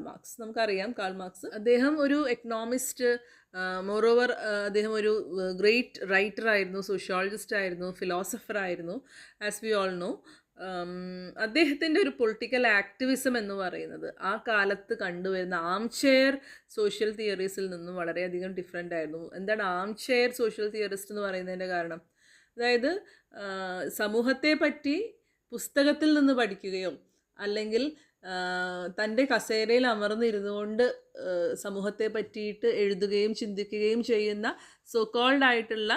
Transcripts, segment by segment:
Marks, നമുക്കറിയാം Karl Marx. അദ്ദേഹം ഒരു എക്കണോമിസ്റ്റ്, മോറോവർ അദ്ദേഹം ഒരു ഗ്രേറ്റ് റൈറ്റർ ആയിരുന്നു, സോഷ്യോളജിസ്റ്റ് ആയിരുന്നു, ഫിലോസഫർ ആയിരുന്നു, ആസ് വി ഓൾ നോ. അദ്ദേഹത്തിൻ്റെ ഒരു പൊളിറ്റിക്കൽ ആക്ടിവിസം എന്ന് പറയുന്നത് ആ കാലത്ത് കണ്ടുവരുന്ന ആം ചെയർ സോഷ്യൽ തിയറീസിൽ നിന്നും വളരെയധികം ഡിഫറെൻ്റ് ആയിരുന്നു. എന്താണ് ആം ചെയർ സോഷ്യൽ തിയറിസ്റ്റ് എന്ന് പറയുന്നതിൻ്റെ കാരണം? അതായത് സമൂഹത്തെ പറ്റി പുസ്തകത്തിൽ നിന്ന് പഠിക്കുകയോ അല്ലെങ്കിൽ തൻ്റെ കസേരയിൽ അമർന്നിരുന്നു കൊണ്ട് സമൂഹത്തെ പറ്റിയിട്ട് എഴുതുകയും ചിന്തിക്കുകയും ചെയ്യുന്ന സോക്കോൾഡ് ആയിട്ടുള്ള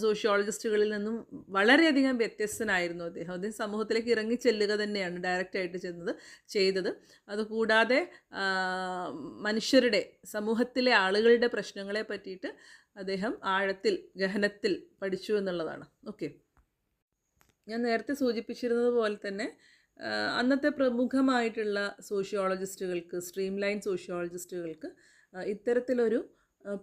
സോഷ്യോളജിസ്റ്റുകളിൽ നിന്നും വളരെയധികം വ്യത്യസ്തനായിരുന്നു അദ്ദേഹം. അദ്ദേഹം സമൂഹത്തിലേക്ക് ഇറങ്ങി ചെല്ലുക തന്നെയാണ് ഡയറക്റ്റായിട്ട് ചെയ്തത്. അതുകൂടാതെ മനുഷ്യരുടെ, സമൂഹത്തിലെ ആളുകളുടെ പ്രശ്നങ്ങളെ പറ്റിയിട്ട് അദ്ദേഹം ആഴത്തിൽ, ഗഹനത്തിൽ പഠിച്ചു എന്നുള്ളതാണ്. ഓക്കെ, ഞാൻ നേരത്തെ സൂചിപ്പിച്ചിരുന്നത് പോലെ തന്നെ അന്നത്തെ പ്രമുഖമായിട്ടുള്ള സോഷ്യോളജിസ്റ്റുകൾക്ക്, സ്ട്രീം ലൈൻ സോഷ്യോളജിസ്റ്റുകൾക്ക് ഇത്തരത്തിലൊരു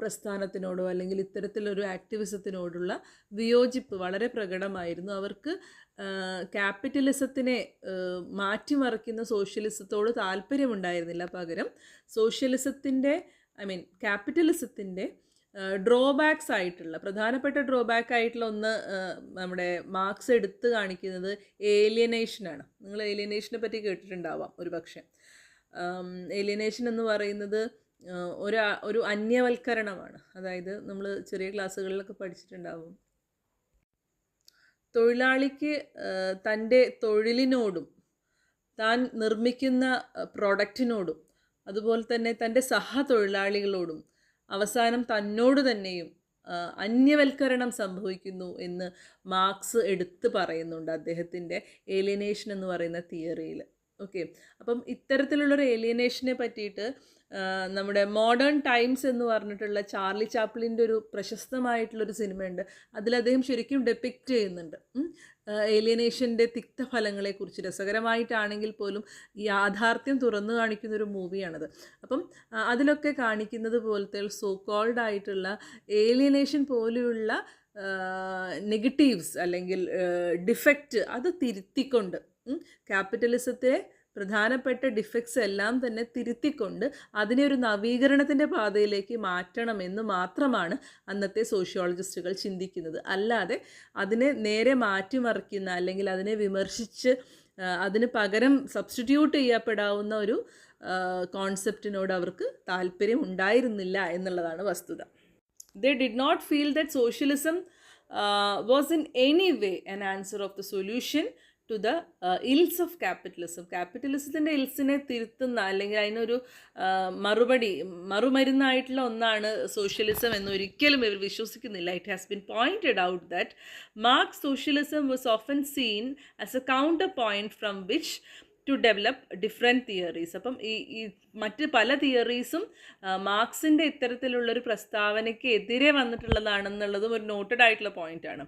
പ്രസ്ഥാനത്തിനോടോ അല്ലെങ്കിൽ ഇത്തരത്തിലൊരു ആക്ടിവിസത്തിനോടുള്ള വിയോജിപ്പ് വളരെ പ്രകടമായിരുന്നു. അവർക്ക് ക്യാപിറ്റലിസത്തിനെ മാറ്റിമറിക്കുന്ന സോഷ്യലിസത്തോട് താല്പര്യമുണ്ടായിരുന്നില്ല. പകരം സോഷ്യലിസത്തിൻ്റെ, ക്യാപിറ്റലിസത്തിൻ്റെ ഡ്രോബാക്സ് ആയിട്ടുള്ള, പ്രധാനപ്പെട്ട ഡ്രോബാക്ക് ആയിട്ടുള്ള ഒന്ന് നമ്മുടെ മാർക്സ് എടുത്ത് കാണിക്കുന്നത് ഏലിയനേഷനാണ്. നിങ്ങൾ ഏലിയനേഷനെ പറ്റി കേട്ടിട്ടുണ്ടാവാം ഒരു പക്ഷേ. ഏലിയനേഷൻ എന്ന് പറയുന്നത് ഒരു അന്യവൽക്കരണമാണ്. അതായത് നമ്മൾ ചെറിയ ക്ലാസ്സുകളിലൊക്കെ പഠിച്ചിട്ടുണ്ടാവും, തൊഴിലാളിക്ക് തൻ്റെ തൊഴിലിനോടും താൻ നിർമ്മിക്കുന്ന പ്രൊഡക്റ്റിനോടും അതുപോലെ തന്നെ തൻ്റെ സഹതൊഴിലാളികളോടും അവസാനം തന്നോട് തന്നെയും അന്യവൽക്കരണം സംഭവിക്കുന്നു എന്ന് മാർക്സ് എടുത്ത് പറയുന്നുണ്ട് അദ്ദേഹത്തിൻ്റെ ഏലിയനേഷൻ എന്ന് പറയുന്ന തിയറിയിൽ. ഓക്കെ, അപ്പം ഇത്തരത്തിലുള്ളൊരു ഏലിയനേഷനെ പറ്റിയിട്ട് നമ്മുടെ മോഡേൺ ടൈംസ് എന്ന് പറഞ്ഞിട്ടുള്ള ചാർലി ചാപ്ലിൻ്റെ ഒരു പ്രശസ്തമായിട്ടുള്ളൊരു സിനിമയുണ്ട്. അതിൽ അദ്ദേഹം ശരിക്കും ഡെപ്പിക്റ്റ് ചെയ്യുന്നുണ്ട് ഏലിയനേഷൻ്റെ തിക്തഫലങ്ങളെക്കുറിച്ച്. രസകരമായിട്ടാണെങ്കിൽ പോലും യാഥാർത്ഥ്യം തുറന്നു കാണിക്കുന്ന ഒരു മൂവിയാണത്. അപ്പം അതിലൊക്കെ കാണിക്കുന്നത് പോലത്തെ സോ കോൾഡ് ആയിട്ടുള്ള ഏലിയനേഷൻ പോലെയുള്ള നെഗറ്റീവ്സ് അല്ലെങ്കിൽ ഡിഫക്റ്റ് അത് തിരുത്തിക്കൊണ്ട്, ക്യാപിറ്റലിസത്തെ പ്രധാനപ്പെട്ട ഡിഫക്ട്സ് എല്ലാം തന്നെ തിരുത്തിക്കൊണ്ട് അതിനെ ഒരു നവീകരണത്തിൻ്റെ പാതയിലേക്ക് മാറ്റണമെന്ന് മാത്രമാണ് അന്നത്തെ സോഷ്യോളജിസ്റ്റുകൾ ചിന്തിക്കുന്നത്. അല്ലാതെ അതിനെ നേരെ മാറ്റിമറിക്കുന്ന അല്ലെങ്കിൽ അതിനെ വിമർശിച്ച് അതിന് പകരം സബ്സ്റ്റിറ്റ്യൂട്ട് ചെയ്യപ്പെടാവുന്ന ഒരു കോൺസെപ്റ്റിനോട് അവർക്ക് താല്പര്യം ഉണ്ടായിരുന്നില്ല എന്നുള്ളതാണ് വസ്തുത. They did not feel that socialism was in any way an answer of the solution to the ills of capitalism. ക്യാപിറ്റലിസത്തിൻ്റെ ഇൽസിനെ തിരുത്തുന്ന അല്ലെങ്കിൽ അതിനൊരു മറുമരുന്നായിട്ടുള്ള ഒന്നാണ് സോഷ്യലിസം എന്നൊരിക്കലും ഇവർ വിശ്വസിക്കുന്നില്ല. It has been pointed out that Marx socialism was often seen as a counterpoint from which to develop different theories. അപ്പം ഈ മറ്റ് പല തിയറീസും മാർക്സിൻ്റെ ഇത്തരത്തിലുള്ളൊരു പ്രസ്താവനയ്ക്ക് എതിരെ വന്നിട്ടുള്ളതാണെന്നുള്ളതും ഒരു നോട്ടഡ് ആയിട്ടുള്ള പോയിൻ്റാണ്.